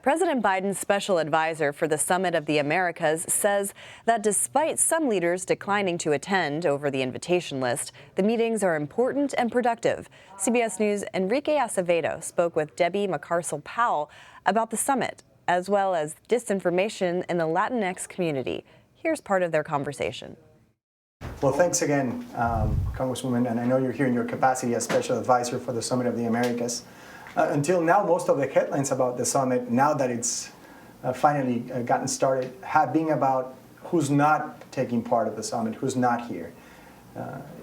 President Biden's special advisor for the Summit of the Americas says that despite some leaders declining to attend over the invitation list, the meetings are important and productive. CBS News' Enrique Acevedo spoke with Mucarsel-Powell about the summit, as well as disinformation in the Latinx community. Here's part of their conversation. Well, thanks again, Congresswoman, and I know you're here in your capacity as special advisor for the Summit of the Americas. Until now, most of the headlines about the summit, now that it's finally gotten started, have been about who's not taking part of the summit, who's not here.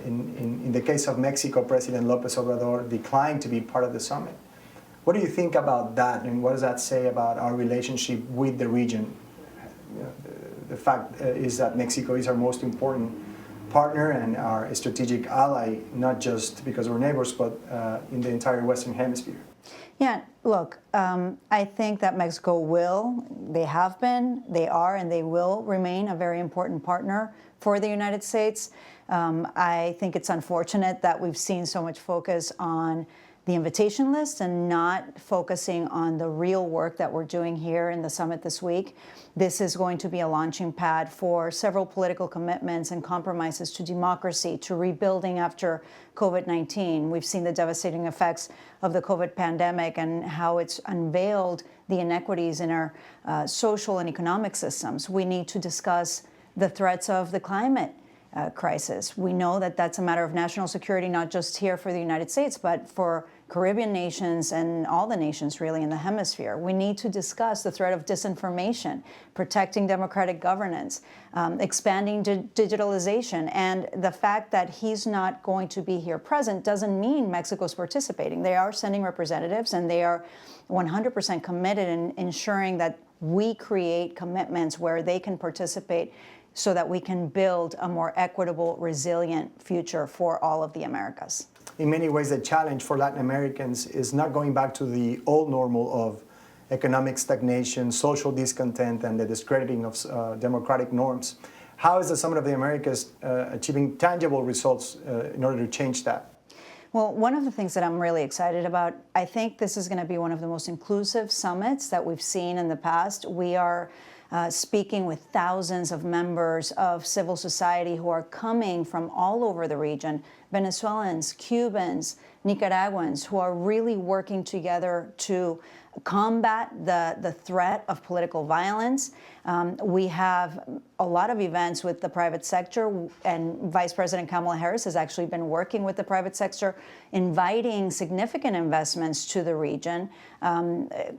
In the case of Mexico, President López Obrador declined to be part of the summit. What do you think about that, and what does that say about our relationship with the region? The fact is that Mexico is our most important partner and our strategic ally, not just because we're neighbors, but in the entire Western Hemisphere. Yeah, look, I think that Mexico they have been, they are, and they will remain a very important partner for the United States. I think it's unfortunate that we've seen so much focus on the invitation list and not focusing on the real work that we're doing here in the summit this week. This is going to be a launching pad for several political commitments and compromises to democracy, to rebuilding after COVID-19. We've seen the devastating effects of the COVID pandemic and how it's unveiled the inequities in our social and economic systems. We need to discuss the threats of the climate crisis. We know that that's a matter of national security, not just here for the United States, but for Caribbean nations and all the nations really in the hemisphere. We need to discuss the threat of disinformation, protecting democratic governance, expanding digitalization. And the fact that he's not going to be here present doesn't mean Mexico's participating. They are sending representatives, and they are 100% committed in ensuring that we create commitments where they can participate so that we can build a more equitable, resilient future for all of the Americas. In many ways, the challenge for Latin Americans is not going back to the old normal of economic stagnation, social discontent, and the discrediting of democratic norms. How is the Summit of the Americas achieving tangible results in order to change that? Well, one of the things that I'm really excited about, I think this is going to be one of the most inclusive summits that we've seen in the past. We are speaking with thousands of members of civil society who are coming from all over the region, Venezuelans, Cubans, Nicaraguans, who are really working together to combat the threat of political violence. We have a lot of events with the private sector, and Vice President Kamala Harris has actually been working with the private sector, inviting significant investments to the region.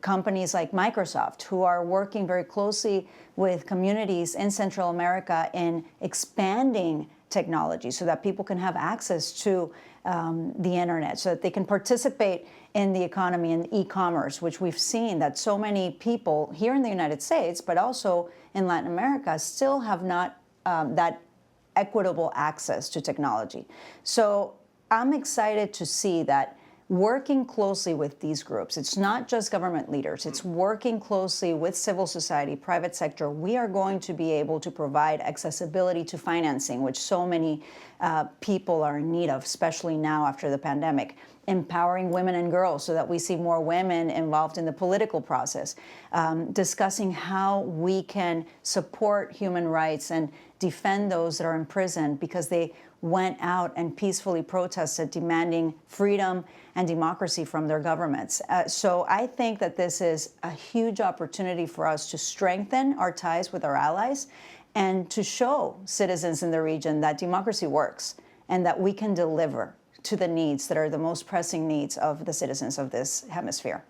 Companies like Microsoft, who are working very closely with communities in Central America in expanding technology so that people can have access to the internet, so that they can participate in the economy and e-commerce, which we've seen that so many people here in the United States, but also in Latin America, still have not that equitable access to technology. So I'm excited to see that working closely with these groups, it's not just government leaders, it's working closely with civil society, private sector. We are going to be able to provide accessibility to financing, which so many people are in need of, especially now after the pandemic. Empowering women and girls so that we see more women involved in the political process. Discussing how we can support human rights and defend those that are in prison because they went out and peacefully protested, demanding freedom and democracy from their governments. So I think that this is a huge opportunity for us to strengthen our ties with our allies and to show citizens in the region that democracy works and that we can deliver to the needs that are the most pressing needs of the citizens of this hemisphere.